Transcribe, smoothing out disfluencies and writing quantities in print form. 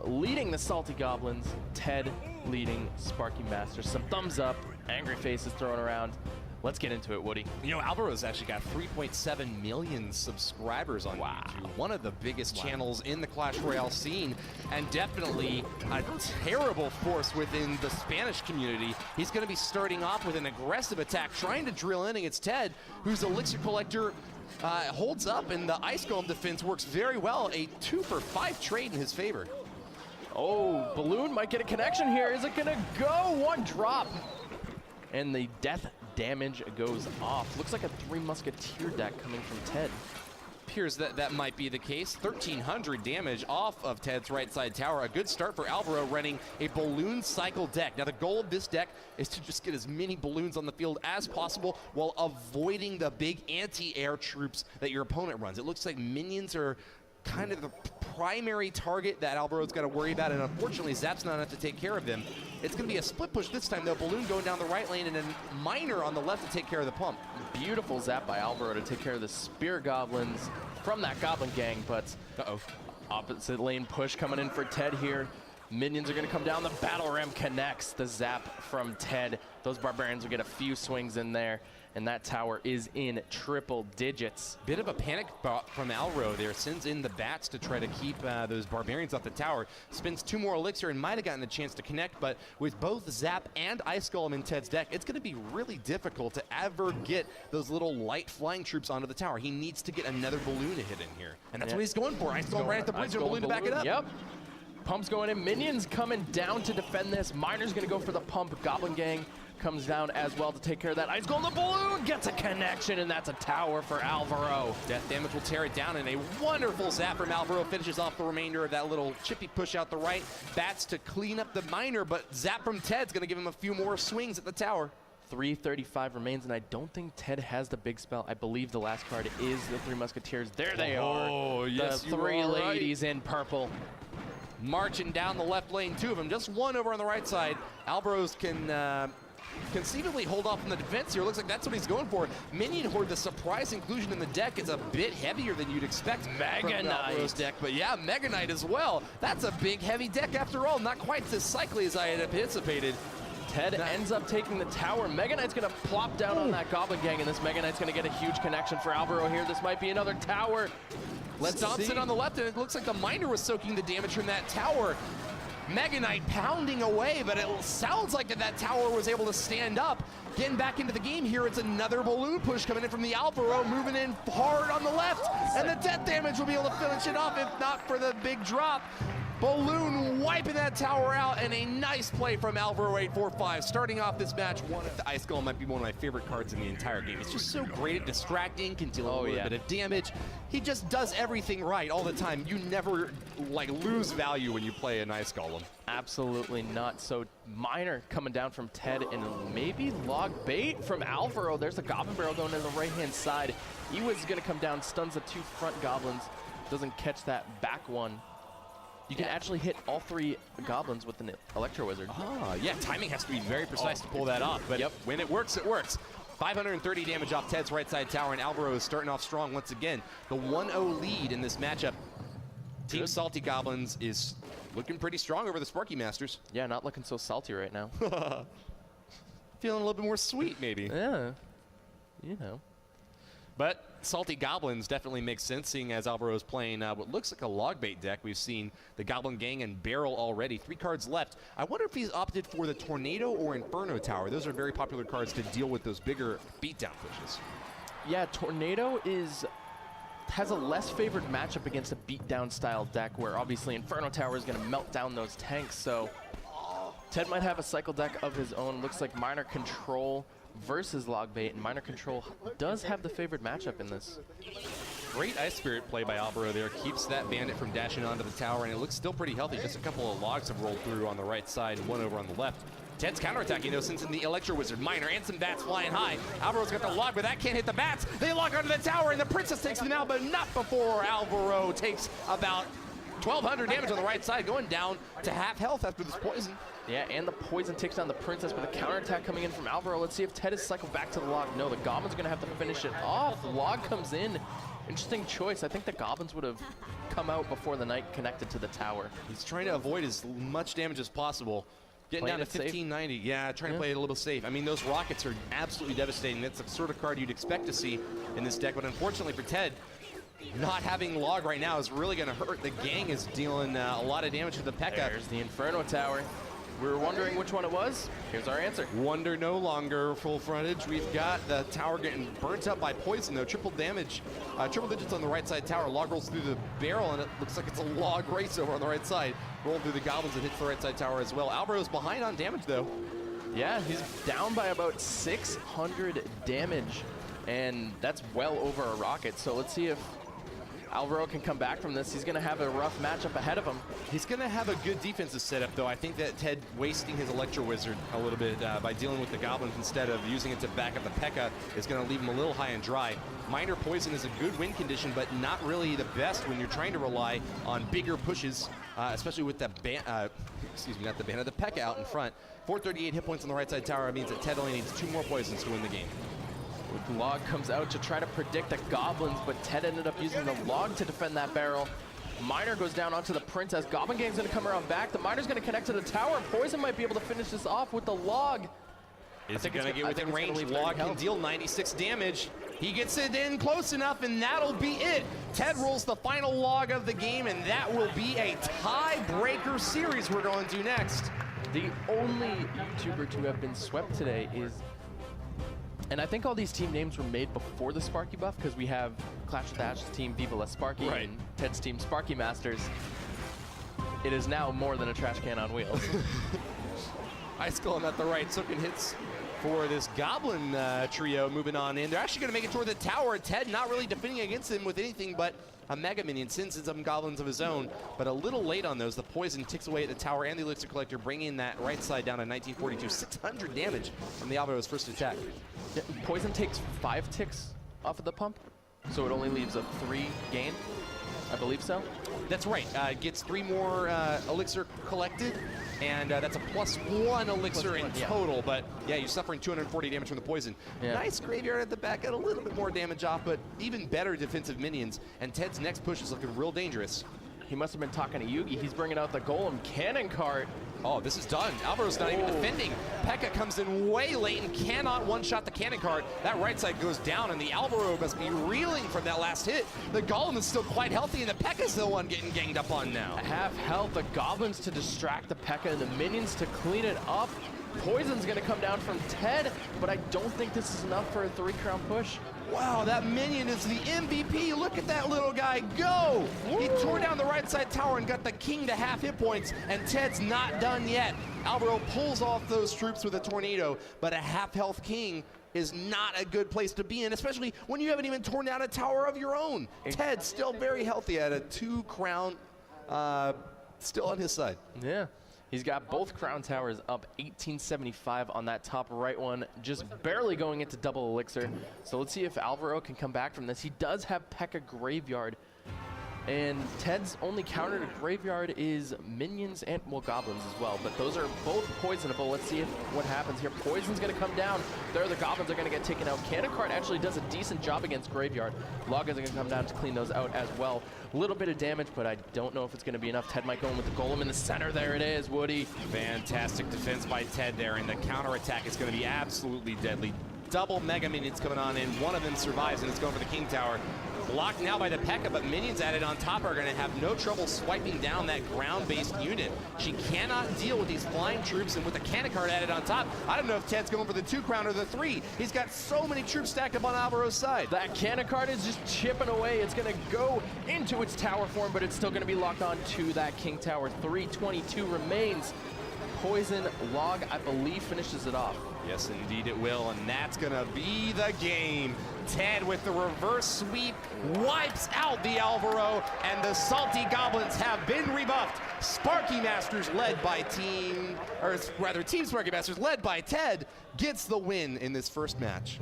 Alvaro leading the Salty Goblins, Ted leading Sparky Masters. Some thumbs up, angry faces thrown around. Let's get into it, Woody. You know, Alvaro's actually got 3.7 million subscribers on YouTube. One of the biggest channels in the Clash Royale scene, and definitely a terrible force within the Spanish community. He's going to be starting off with an aggressive attack, trying to drill in against Ted, whose Elixir Collector holds up, and the Ice Golem defense works very well. A 2-for-5 trade in his favor. Oh, Balloon might get a connection here. Is it going to go? One drop. And the death damage goes off. Looks like a 3 Musketeer deck coming from Ted. Appears that might be the case. 1,300 damage off of Ted's right side tower. A good start for Alvaro running a balloon cycle deck. Now the goal of this deck is to just get as many balloons on the field as possible while avoiding the big anti-air troops that your opponent runs. It looks like minions are kind of the primary target that Alvaro's got to worry about, and unfortunately Zap's not enough to take care of them. It's going to be a split push this time, though. Balloon going down the right lane and then Miner on the left to take care of the pump. Beautiful zap by Alvaro to take care of the Spear Goblins from that Goblin gang, but opposite lane push coming in for Ted here. Minions are going to come down. The Battle Ram connects the zap from Ted. Those Barbarians will get a few swings in there, and that tower is in triple digits. Bit of a panic bot from Alvaro there. Sends in the bats to try to keep those Barbarians off the tower. Spends 2 more Elixir and might have gotten the chance to connect, but with both Zap and Ice Golem in Ted's deck, it's going to be really difficult to ever get those little light flying troops onto the tower. He needs to get another balloon to hit in here, and that's what he's going for. Ice Golem right at the bridge and balloon to back it up. Yep. Pump's going in. Minions coming down to defend this. Miner's going to go for the pump. Goblin gang comes down as well to take care of that. Ice Golem, the balloon gets a connection, and that's a tower for Alvaro. Death damage will tear it down, and a wonderful zap from Alvaro finishes off the remainder of that little chippy push out the right. Bats to clean up the Miner, but zap from Ted's going to give him a few more swings at the tower. 335 remains, and I don't think Ted has the big spell. I believe the last card is the 3 Musketeers. There they are. Oh, yes, the 3 ladies in purple. Marching down the left lane, 2 of them, just 1 over on the right side. Alvaro's can conceivably hold off on the defense here. Looks like that's what he's going for. Minion Horde, the surprise inclusion in the deck, is a bit heavier than you'd expect Mega from Alvaro's Knight. deck. But yeah, Mega Knight as well. That's a big, heavy deck after all. Not quite as cycly as I had anticipated. Ted ends up taking the tower. Mega Knight's going to plop down on that Goblin gang, and this Mega Knight's going to get a huge connection for Alvaro here. This might be another tower. Stomps it on the left, and it looks like the Miner was soaking the damage from that tower. Mega Knight pounding away, but it sounds like that tower was able to stand up. Getting back into the game here, it's another balloon push coming in from the Alvaro, moving in hard on the left, and the death damage will be able to finish it off if not for the big drop. Balloon wiping that tower out, and a nice play from Alvaro845. Starting off this match, the Ice Golem might be one of my favorite cards in the entire game. It's just so great at distracting, can deal a little bit of damage. He just does everything right all the time. You never lose value when you play an Ice Golem. Absolutely not. So Miner coming down from Ted, and maybe log bait from Alvaro. There's a Goblin Barrel going to the right-hand side. Ewa's going to come down, stuns the 2 front Goblins, doesn't catch that back one. You can actually hit all 3 goblins with an Electro Wizard. Ah, yeah, timing has to be very precise to pull that off, but when it works, it works. 530 damage off Ted's right side tower, and Alvaro is starting off strong once again. The 1-0 lead in this matchup. Team Salty Goblins is looking pretty strong over the Sparky Masters. Yeah, not looking so salty right now. Feeling a little bit more sweet, maybe. Yeah, you know. But Salty Goblins definitely makes sense, seeing as Alvaro is playing what looks like a log bait deck. We've seen the Goblin Gang and Barrel already. 3 cards left. I wonder if he's opted for the Tornado or Inferno Tower. Those are very popular cards to deal with those bigger beatdown pushes. Yeah, Tornado has a less favored matchup against a beatdown style deck, where obviously Inferno Tower is going to melt down those tanks. So Ted might have a cycle deck of his own. Looks like Miner Control versus Logbait, and Miner Control does have the favored matchup in this. Great Ice Spirit play by Alvaro there. Keeps that Bandit from dashing onto the tower, and it looks still pretty healthy. Just a couple of logs have rolled through on the right side and 1 over on the left. Ted's counterattacking though, since in the Electro Wizard, Miner, and some bats flying high. Alvaro's got the log, but that can't hit the bats. They log onto the tower, and the Princess takes them out, but not before Alvaro takes about 1,200 damage on the right side, going down to half health after this poison. Yeah, and the poison takes down the Princess, but a counterattack coming in from Alvaro. Let's see if Ted is cycled back to the log. No, the Goblin's going to have to finish it off. Log comes in, Interesting choice. I think the Goblins would have come out before the Knight connected to the tower. He's trying to avoid as much damage as possible. Getting down to 1590. Yeah, trying to play it a little safe. I mean, those rockets are absolutely devastating. That's the sort of card you'd expect to see in this deck, but unfortunately for Ted, not having log right now is really going to hurt. The gang is dealing a lot of damage to the P.E.K.K.A. There's the Inferno Tower. We were wondering which one it was. Here's our answer. Wonder no longer. Full frontage. We've got the tower getting burnt up by poison, though. Triple damage. Triple digits on the right side tower. Log rolls through the barrel, and it looks like it's a log race over on the right side. Rolling through the goblins and hits the right side tower as well. Alvaro's behind on damage, though. Yeah, he's down by about 600 damage, and that's well over a rocket. So let's see if Alvaro can come back from this. He's going to have a rough matchup ahead of him. He's going to have a good defensive setup, though. I think that Ted wasting his Electro Wizard a little bit by dealing with the Goblins instead of using it to back up the P.E.K.K.A. is going to leave him a little high and dry. Minor Poison is a good win condition, but not really the best when you're trying to rely on bigger pushes, especially with the the P.E.K.K.A. out in front. 438 hit points on the right side tower means that Ted only needs 2 more poisons to win the game. Log comes out to try to predict the Goblins, but Ted ended up using the Log to defend that barrel. Miner goes down onto the Princess. Goblin Gang's going to come around back. The Miner's going to connect to the tower. Poison might be able to finish this off with the Log. Is it going to get within range? Log can deal 96 damage. He gets it in close enough, and that'll be it. Ted rolls the final log of the game, and that will be a tiebreaker series we're going to next. The only YouTuber to have been swept today is... And I think all these team names were made before the Sparky buff, because we have Clash of the Ashes team Viva La Sparky and Ted's team Sparky Masters. It is now more than a trash can on wheels. Ice Golem at the right, soaking hits for this Goblin trio moving on in. They're actually going to make it toward the tower. Ted not really defending against him with anything but a Mega Minion, sends in some Goblins of his own, but a little late on those. The Poison ticks away at the tower and the Elixir Collector, bringing that right side down to 1942. 600 damage from the Alvaro's first attack. Yeah, Poison takes 5 ticks off of the pump, so it only leaves a 3 gain. I believe so. That's right. Gets 3 more Elixir collected, and that's a +1 Elixir in total. But yeah, you're suffering 240 damage from the Poison. Yeah. Nice graveyard at the back, got a little bit more damage off, but even better defensive minions. And Ted's next push is looking real dangerous. He must have been talking to Yugi. He's bringing out the Golem Cannon Cart. Oh, this is done. Alvaro's not even defending. P.E.K.K.A. comes in way late and cannot one-shot the cannon cart. That right side goes down, and the Alvaro must be reeling from that last hit. The Golem is still quite healthy, and the P.E.K.K.A.'s the one getting ganged up on now. Half health, the Goblins to distract the P.E.K.K.A. and the Minions to clean it up. Poison's going to come down from Ted, but I don't think this is enough for a 3-crown push. Wow, that Minion is the MVP. Look at that little guy go. Woo. He tore down the right side tower and got the King to half hit points, and Ted's not done yet. Alvaro pulls off those troops with a tornado, but a half health King is not a good place to be in, especially when you haven't even torn down a tower of your own. Ted's still very healthy at a 2-crown, still on his side. Yeah. He's got both crown towers up 1875 on that top right one, just barely going into double elixir. So let's see if Alvaro can come back from this. He does have P.E.K.K.A. Graveyard, and Ted's only counter to Graveyard is Minions and, well, Goblins as well, but those are both poisonable. Let's see what happens here. Poison's going to come down. There, the Goblins are going to get taken out. Cannon Cart actually does a decent job against Graveyard. Log is going to come down to clean those out as well. A little bit of damage, but I don't know if it's going to be enough. Ted might go in with the Golem in the center. There it is, Woody. Fantastic defense by Ted there, and the counterattack is going to be absolutely deadly. Double Mega Minions coming on in. One of them survives, and it's going for the King Tower. Blocked now by the P.E.K.K.A., but Minions added on top are going to have no trouble swiping down that ground-based unit. She cannot deal with these flying troops, and with the cannon cart added on top, I don't know if Ted's going for the 2-crown or the 3. He's got so many troops stacked up on Alvaro's side. That cannon cart is just chipping away. It's going to go into its tower form, but it's still going to be locked on to that King Tower. 322 remains. Poison Log, I believe, finishes it off. Yes, indeed it will, and that's going to be the game. Ted with the reverse sweep wipes out the Alvaro, and the Salty Goblins have been rebuffed. Sparky Masters led by Team Sparky Masters led by Ted gets the win in this first match.